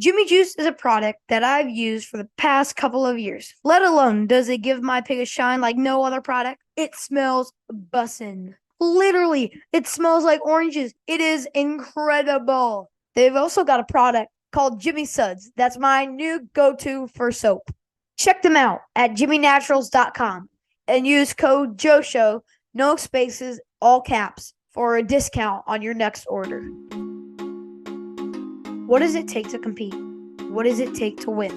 Jimmy Juice is a product that I've used for the past couple of years. Let alone does it give my pig a shine like no other product. It smells bussin'. Literally, it smells like oranges. It is incredible. They've also got a product called Jimmy Suds. That's my new go-to for soap. Check them out at jimmynaturals.com and use code JOSHOW, no spaces, all caps, for a discount on your next order. What does it take to compete? What does it take to win?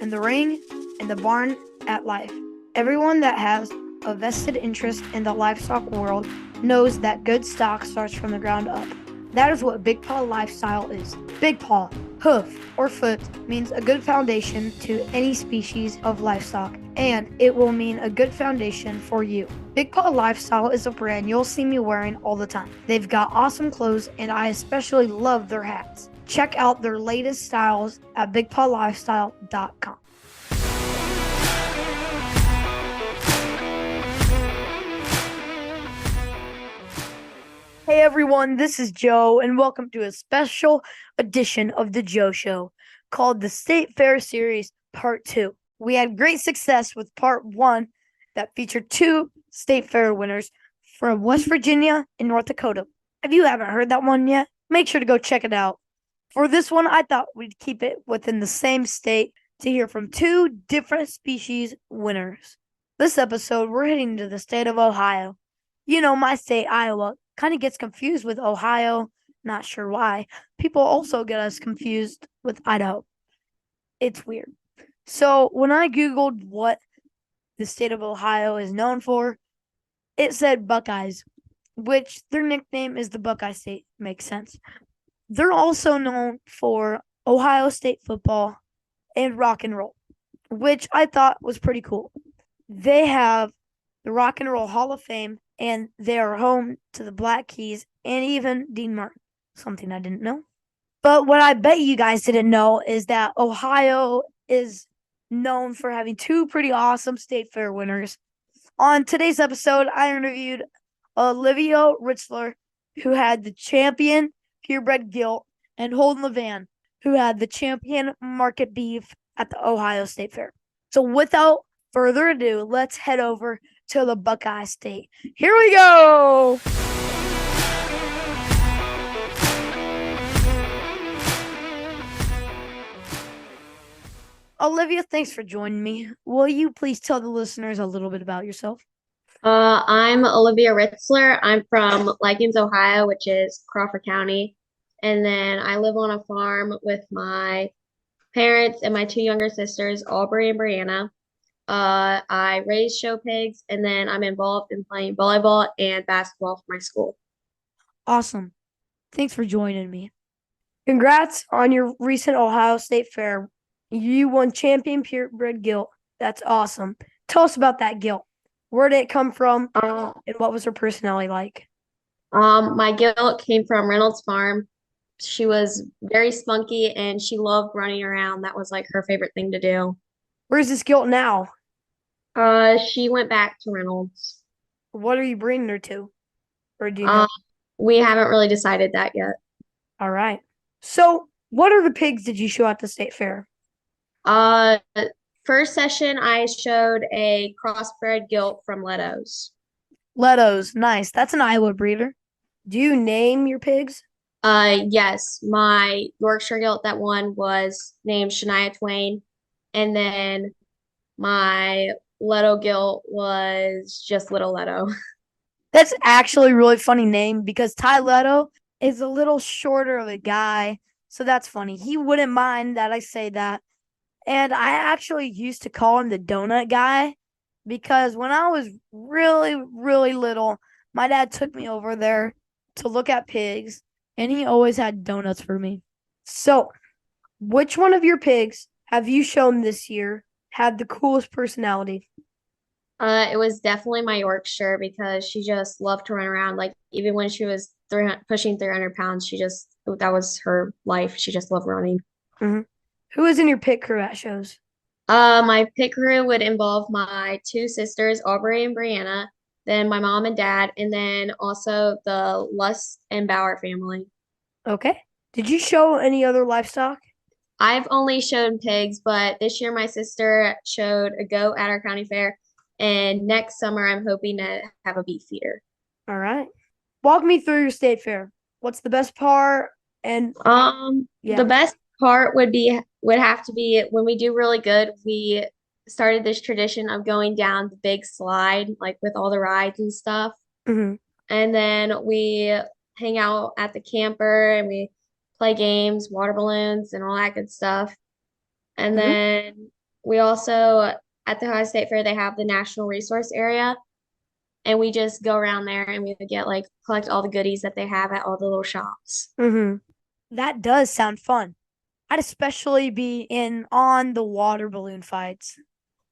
In the ring, in the barn, at life. Everyone that has a vested interest in the livestock world knows that good stock starts from the ground up. That is what Big Paw Lifestyle is. Big paw, hoof, or foot means a good foundation to any species of livestock, and it will mean a good foundation for you. Big Paw Lifestyle is a brand you'll see me wearing all the time. They've got awesome clothes, and I especially love their hats. Check out their latest styles at bigpawlifestyle.com. Hey everyone, this is Joe, and welcome to a special edition of The Joe Show called the State Fair Series Part 2. We had great success with Part 1 that featured 2 State Fair winners from West Virginia and North Dakota. If you haven't heard that one yet, make sure to go check it out. For this one, I thought we'd keep it within the same state to hear from 2 different species winners. This episode, we're heading to the state of Ohio. You know, my state, Iowa, kind of gets confused with Ohio. Not sure why. People also get us confused with Idaho. It's weird. So when I Googled what the state of Ohio is known for, it said Buckeyes, which their nickname is the Buckeye State. Makes sense. They're also known for Ohio State football and rock and roll, which I thought was pretty cool. They have the Rock and Roll Hall of Fame, and they are home to the Black Keys and even Dean Martin, something I didn't know. But what I bet you guys didn't know is that Ohio is known for having 2 pretty awesome state fair winners. On today's episode, I interviewed Alivia Ritzler, who had the champion Purebred Gilt, and Holden LeVan, who had the champion market beef at the Ohio State Fair. So without further ado, let's head over to the Buckeye State. Here we go! Alivia, thanks for joining me. Will you please tell the listeners a little bit about yourself? I'm Alivia Ritzler. I'm from Likens, Ohio, which is Crawford County. And then I live on a farm with my parents and my 2 younger sisters, Aubrey and Brianna. I raise show pigs, and then I'm involved in playing volleyball and basketball for my school. Awesome. Thanks for joining me. Congrats on your recent Ohio State Fair. You won champion purebred gilt. That's awesome. Tell us about that gilt. Where did it come from, and what was her personality like? My Gilt came from Reynolds Farm. She was very spunky and she loved running around. That was like her favorite thing to do. Where's this gilt now? She went back to Reynolds. What are you bringing her to? Or do you know? We haven't really decided that yet. All right. So, what are the pigs did you show at the state fair? Uh, First session, I showed a crossbred gilt from Leto's. Leto's. Nice. That's an Iowa breeder. Do you name your pigs? Yes, my Yorkshire gilt that won was named Shania Twain, and then my Leto gilt was just Little Leto. That's actually a really funny name because Ty Leto is a little shorter of a guy. So that's funny. He wouldn't mind that I say that. And I actually used to call him the donut guy because when I was really, really little, my dad took me over there to look at pigs, and he always had donuts for me. So, which one of your pigs have you shown this year had the coolest personality? It was definitely my Yorkshire because she just loved to run around. Like even when she was pushing 300 pounds, that was her life. She just loved running. Mm-hmm. Who is in your pit crew at shows? My pit crew would involve my 2 sisters, Aubrey and Brianna, then my mom and dad, and then also the Luss and Bauer family. Okay. Did you show any other livestock? I've only shown pigs, but this year my sister showed a goat at our county fair, and next summer I'm hoping to have a beef feeder. All right. Walk me through your state fair. What's the best part? And The yeah. best part would have to be when we do really good. We started this tradition of going down the big slide, like with all the rides and stuff. Hmm. And then we hang out at the camper and we play games, water balloons, and all that good stuff. And Hmm. then we also, at the Ohio State Fair, they have the National Resource Area. And we just go around there and we get like collect all the goodies that they have at all the little shops. Hmm. That does sound fun. I'd especially be in on the water balloon fights.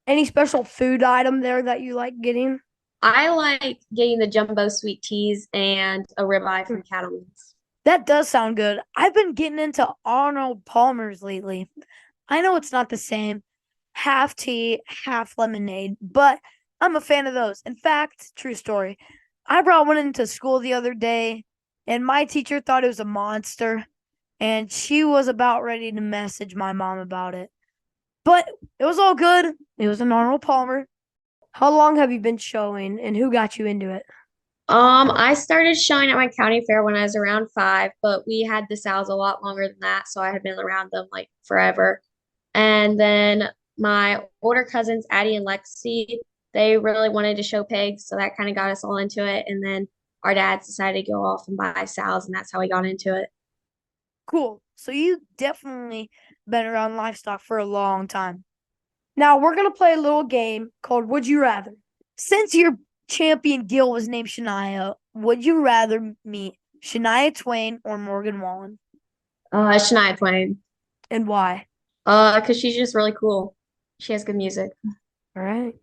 Any special food item there that you like getting? I like getting the jumbo sweet teas and a ribeye from Cattleman's. That does sound good. I've been getting into Arnold Palmer's lately. I know it's not the same, half tea, half lemonade, but I'm a fan of those. In fact, true story, I brought one into school the other day, and my teacher thought it was a monster, and she was about ready to message my mom about it. But it was all good. It was an Arnold Palmer. How long have you been showing, and who got you into it? I started showing at my county fair when I was around 5, but we had the sows a lot longer than that, so I had been around them like forever. And then my older cousins, Addie and Lexi, they really wanted to show pigs, so that kind of got us all into it. And then our dads decided to go off and buy sows, and that's how we got into it. Cool. So you definitely been around livestock for a long time. Now we're gonna play a little game called Would You Rather. Since your champion Gil was named Shania, would you rather meet Shania Twain or Morgan Wallen? Shania Twain. And why? Because she's just really cool. She has good music. All right.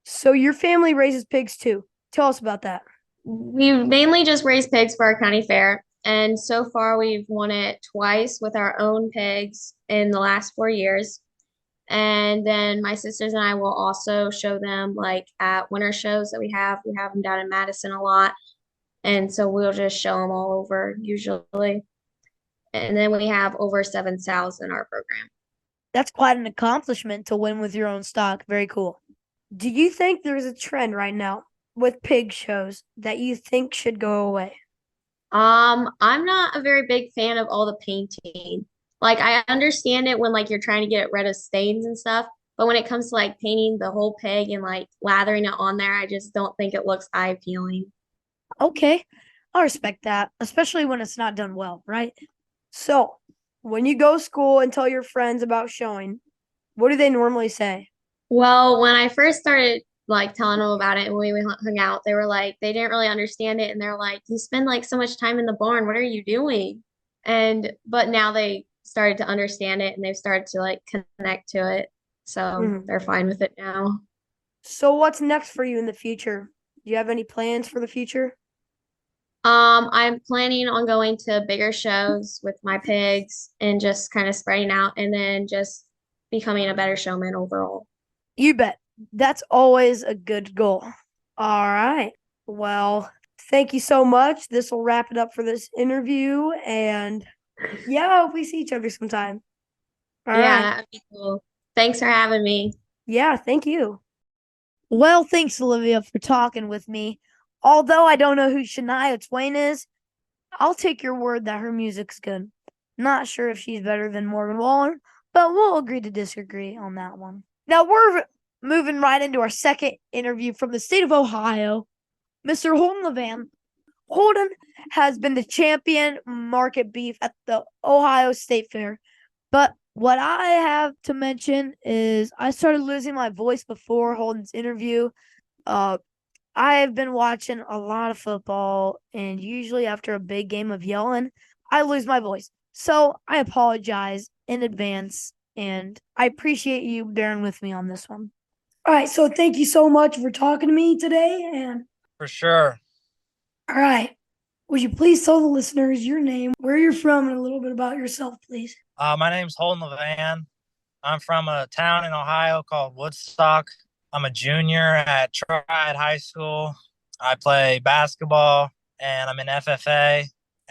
So your family raises pigs too. Tell us about that. We mainly just raise pigs for our county fair, and so far we've won it twice with our own pigs in the last 4 years. And then my sisters and I will also show them like at winter shows that we have. We have them down in Madison a lot, and so we'll just show them all over usually. And then we have over 7 sows in our program. That's quite an accomplishment to win with your own stock. Very cool. Do you think there's a trend right now with pig shows that you think should go away? I'm not a very big fan of all the painting. Like I understand it when like you're trying to get rid of stains and stuff, but when it comes to like painting the whole pig and like lathering it on there, I just don't think it looks eye appealing. Okay, I respect that, especially when it's not done well, right? So, when you go to school and tell your friends about showing, what do they normally say? Well, when I first started like telling them about it and we hung out, they were like they didn't really understand it and they're like, "You spend like so much time in the barn. What are you doing?" And but now they started to understand it and they've started to like connect to it. So Mhm. they're fine with it now. So, what's next for you in the future? Do you have any plans for the future? I'm planning on going to bigger shows with my pigs and just kind of spreading out and then just becoming a better showman overall. You bet. That's always a good goal. All right. Well, thank you so much. This will wrap it up for this interview. And yeah, I hope we see each other sometime. All Yeah, right. that'd be cool. Thanks for having me. Yeah, thank you. Well, thanks, Olivia, for talking with me. Although I don't know who Shania Twain is, I'll take your word that her music's good. Not sure if she's better than Morgan Wallen, but we'll agree to disagree on that one. Now we're moving right into our second interview from the state of Ohio, Mr. Holden LeVan. Holden has been the champion market beef at the Ohio State Fair. But what I have to mention is I started losing my voice before Holden's interview. Uh, I have been watching a lot of football, and usually after a big game of yelling, I lose my voice. So I apologize in advance, and I appreciate you bearing with me on this one. All right, so thank you so much for talking to me today. And For sure. all right, would you please tell the listeners your name, where you're from, and a little bit about yourself, please? My name's Holden LeVan. I'm from a town in Ohio called Woodstock. I'm a junior at Triad High School. I play basketball and I'm in FFA,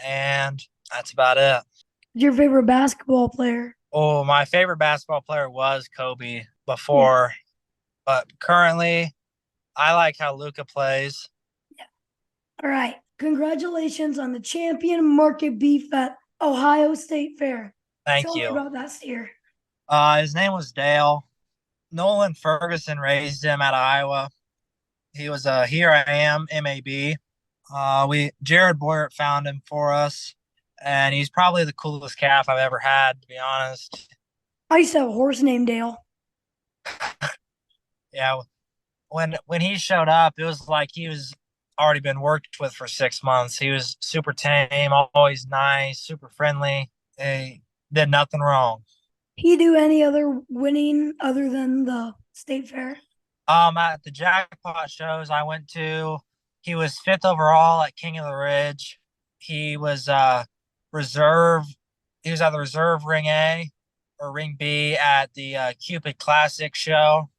and that's about it. Who's your favorite basketball player? Oh, my favorite basketball player was Kobe Yeah. before, but currently I like how Luca plays. Yeah. All right. Congratulations on the champion market beef at Ohio State Fair. Thank Tell me you. about that steer. His name was Dale. Nolan Ferguson raised him out of Iowa. He was a Here I Am MAB. We Jared Boyert found him for us, and he's probably the coolest calf I've ever had, to be honest. I used to have a horse named Dale. Yeah, when he showed up, it was like he was already been worked with for 6 months. He was super tame, always nice, super friendly. He did nothing wrong. He do any other winning other than the state fair? At the jackpot shows I went to, he was fifth overall at King of the Ridge. He was reserve. He was either reserve ring A or ring B at the Cupid Classic show,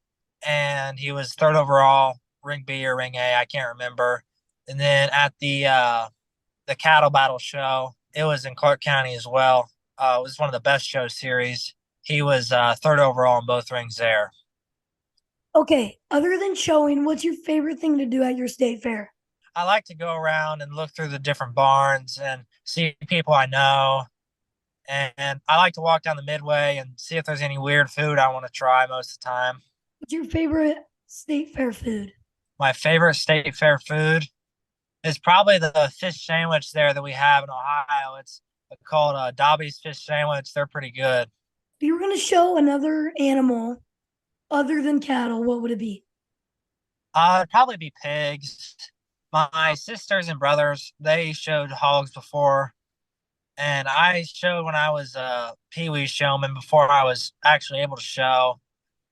and he was third overall ring B or ring A. I can't remember. And then at the cattle battle show, it was in Clark County as well. It was one of the best show series. He was third overall in both rings there. Okay, other than showing, what's your favorite thing to do at your state fair? I like to go around and look through the different barns and see people I know. And I like to walk down the midway and see if there's any weird food I want to try most of the time. What's your favorite state fair food? My favorite state fair food is probably the fish sandwich there that we have in Ohio. It's called Dobby's Fish Sandwich. They're pretty good. If you were going to show another animal other than cattle, what would it be? It'd probably be pigs. My sisters and brothers, they showed hogs before, and I showed when I was a Pee Wee showman before I was actually able to show,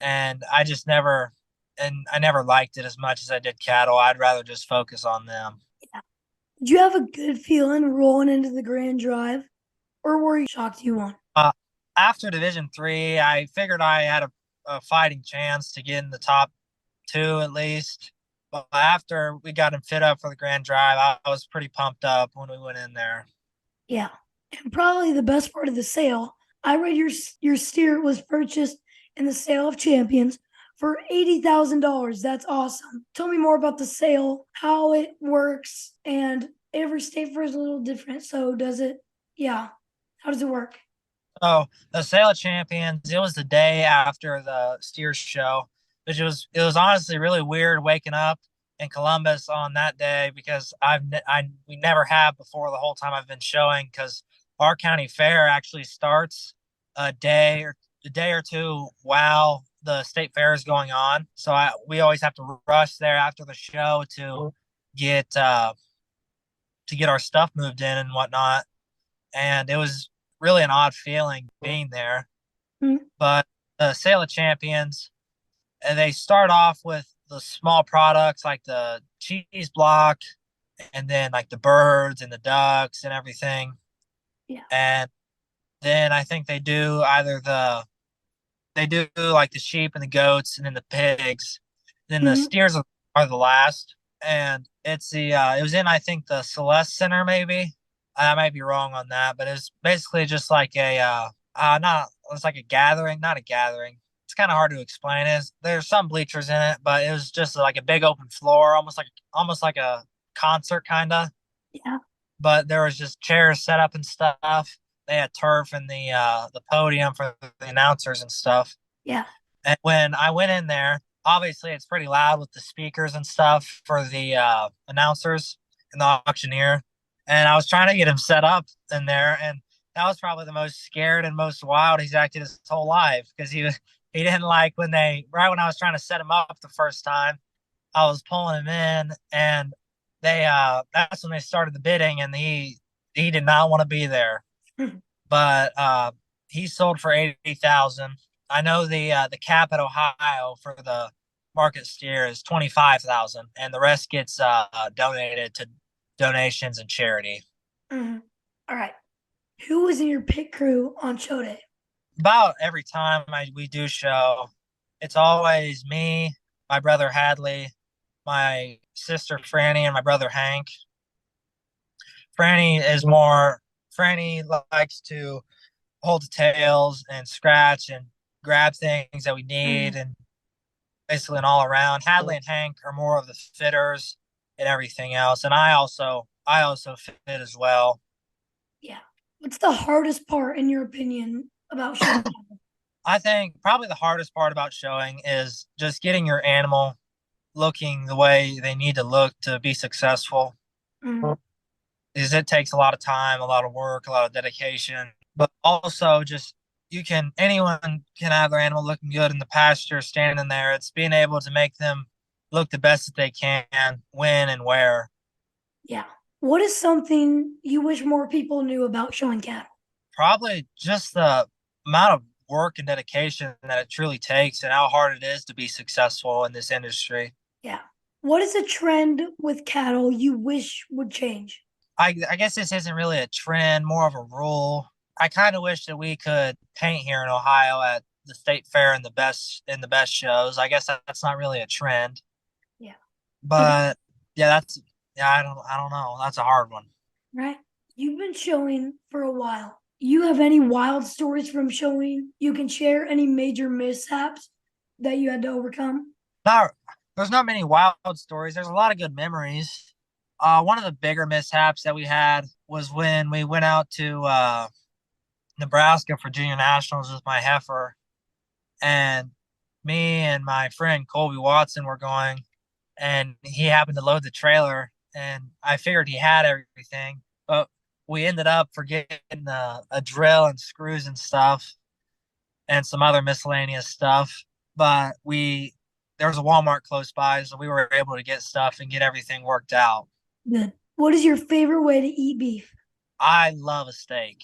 and I never liked it as much as I did cattle. I'd rather just focus on them. Did you have a good feeling rolling into the Grand Drive, or were you shocked you won? Uh, After Division 3, I figured I had a fighting chance to get in the top two at least. But after we got him fit up for the Grand Drive, I was pretty pumped up when we went in there. Yeah, and probably the best part of the sale. I read your steer was purchased in the sale of champions for $80,000. That's awesome. Tell me more about the sale, how it works, and every state fair is a little different. So does it? Yeah, how does it work? So the Sale of Champions, it was the day after the Steers show, which it was honestly really weird waking up in Columbus on that day because we never have before the whole time I've been showing because our county fair actually starts a day or two while the state fair is going on. So we always have to rush there after the show get uh, to get our stuff moved in and whatnot. And it was really an odd feeling being there. Hmm. But the Sale of Champions, and they start off with the small products like the cheese block and then like the birds and the ducks and everything. Yeah. And then I think they do like the sheep and the goats and then the pigs. Then the Hmm. steers are the last. And it was in I think the Celeste Center maybe. I might be wrong on that, but it's basically just like not it's like a gathering, not a gathering. It's kind of hard to explain. There's some bleachers in it, but it was just like a big open floor, almost like a concert kind of. Yeah. But there was just chairs set up and stuff. They had turf in the podium for the announcers and stuff. Yeah. And when I went in there, obviously it's pretty loud with the speakers and stuff for the announcers and the auctioneer. And I was trying to get him set up in there, and that was probably the most scared and most wild he's acted his whole life because he didn't like when I was trying to set him up the first time, I was pulling him in, and that's when they started the bidding, and he did not want to be there, but he sold for 80,000. I know the cap at Ohio for the market steer is 25,000, and the rest gets donated to donations and charity. Hmm. All right. Who was in your pit crew on show day? About every time we do show, it's always me, my brother Hadley, my sister Franny, and my brother Hank. Franny likes to hold the tails and scratch and grab things that we need, Mm, and basically an all around. Hadley and Hank are more of the fitters and everything else, and I also fit as well. yeah. What's the hardest part, in your opinion, about showing? I think probably the hardest part about showing is just getting your animal looking the way they need to look to be successful. Mm, Is it takes a lot of time, a lot of work, a lot of dedication, but also just anyone can have their animal looking good in the pasture, standing there. It's being able to make them look the best that they can, when and where. yeah. What is something you wish more people knew about showing cattle? Probably just the amount of work and dedication that it truly takes and how hard it is to be successful in this industry. Yeah. What is a trend with cattle you wish would change? I guess this isn't really a trend, more of a rule. I kind of wish that we could paint here in Ohio at the state fair and the best shows. I guess that's not really a trend, Yeah. Okay. but yeah, I don't know. That's a hard one. Right. You've been showing for a while. You have any wild stories from showing you can share? Any major mishaps that you had to overcome? Not There's not many wild stories. There's a lot of good memories. One of the bigger mishaps that we had was when we went out to Nebraska for junior nationals with my heifer, and me and my friend Colby Watson were going, and he happened to load the trailer, and I figured he had everything, but we ended up forgetting a drill and screws and stuff and some other miscellaneous stuff. But there was a Walmart close by, so we were able to get stuff and get everything worked out. Good. What is your favorite way to eat beef? I love a steak.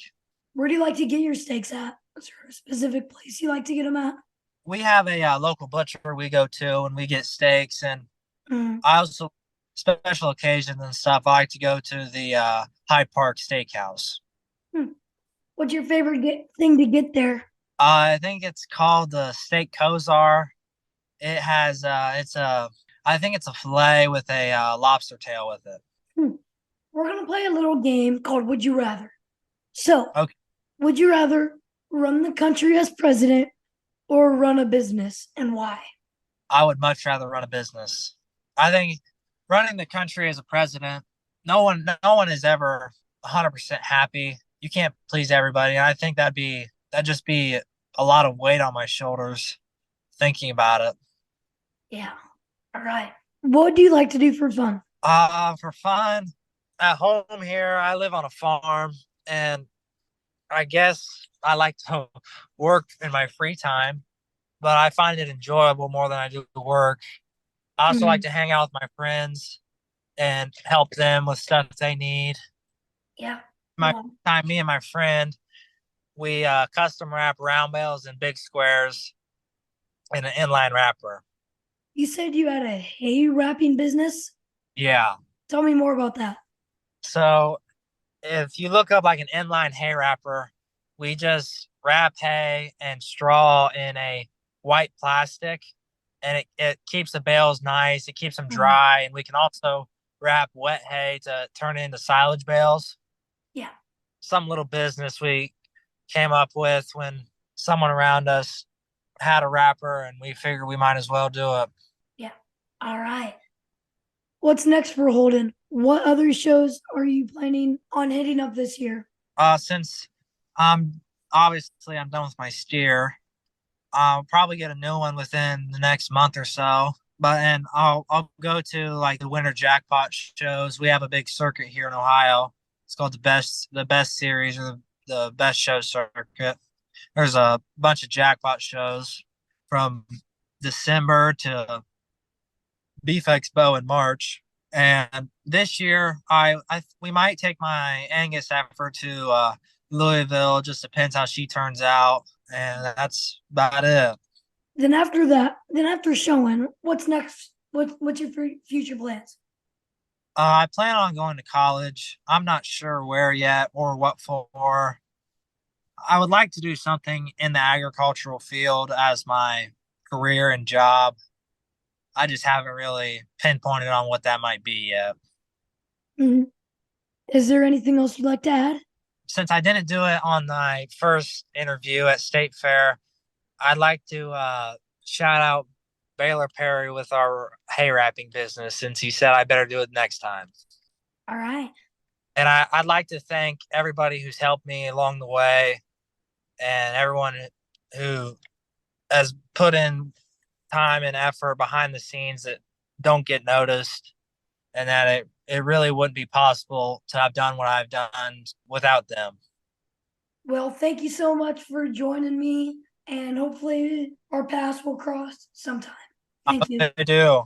Where do you like to get your steaks at? Is there a specific place you like to get them at? We have a local butcher we go to and we get steaks, and Mm, I also special occasions and stuff. I like to go to the Hyde Park Steakhouse. hmm. What's your favorite thing to get there? I think it's called the Steak Kozar. It has I think it's a fillet with a lobster tail with it. Hmm. We're going to play a little game called Would You Rather. So, Okay, would you rather run the country as president or run a business, and why? I would much rather run a business. I think running the country as a president, no one is ever 100% happy. You can't please everybody. And I think that'd just be a lot of weight on my shoulders thinking about it. Yeah. All right. What do you like to do for fun? For fun, at home here, I live on a farm, and I guess I like to work in my free time, but I find it enjoyable more than I do the work. I also like Mm, to hang out with my friends and help them with stuff they need. yeah. My Well, time, me and my friend, we custom wrap round bales and big squares in an inline wrapper. you said you had a hay wrapping business. Yeah. Tell me more about that. So if you look up like an inline hay wrapper, we just wrap hay and straw in a white plastic, and it keeps the bales nice. It keeps them Mm, dry, and we can also wrap wet hay to turn it into silage bales. yeah. Some little business we came up with when someone around us had a wrapper, and we figured we might as well do it. Yeah. All right. What's next for Holden? What other shows are you planning on hitting up this year? Since I'm obviously I'm done with my steer, I'll probably get a new one within the next month or so. But and I'll go to like the winter jackpot shows. We have a big circuit here in Ohio. It's called the best series, or the best show circuit. There's a bunch of jackpot shows from December to Beef Expo in March. And this year, I we might take my Angus heifer to Louisville. Just depends how she turns out, and that's about it. Then after that, then after showing, what's next? What's your future plans? I plan on going to college. I'm not sure where yet or what for. I would like to do something in the agricultural field as my career and job. I just haven't really pinpointed on what that might be yet. Mhm. Is there anything else you'd like to add? since I didn't do it on my first interview at State Fair, I'd like to shout out Baylor Perry with our hay wrapping business, since he said I better do it next time. All right. And I'd like to thank everybody who's helped me along the way, and everyone who has put in time and effort behind the scenes that don't get noticed, and that it really wouldn't be possible to have done what I've done without them. Well, thank you so much for joining me, and hopefully our paths will cross sometime. Thank you. I do.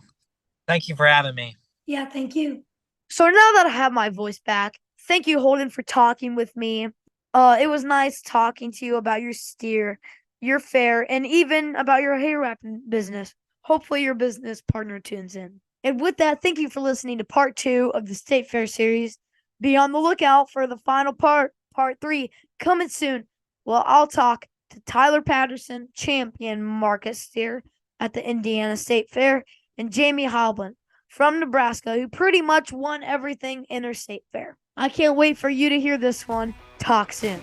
Thank you for having me. Yeah, thank you. So now that I have my voice back, thank you, Holden, for talking with me. It was nice talking to you about your steer, your fair, and even about your hay wrapping business. Hopefully your business partner tunes in. And with that, thank you for listening to part 2 of the State Fair series. Be on the lookout for the final part 3, coming soon. Well, I'll talk to Tyler Patterson, champion market steer at the Indiana State Fair, and Jamie Halblin from Nebraska, who pretty much won everything in her state fair. I can't wait for you to hear this one. Talk soon.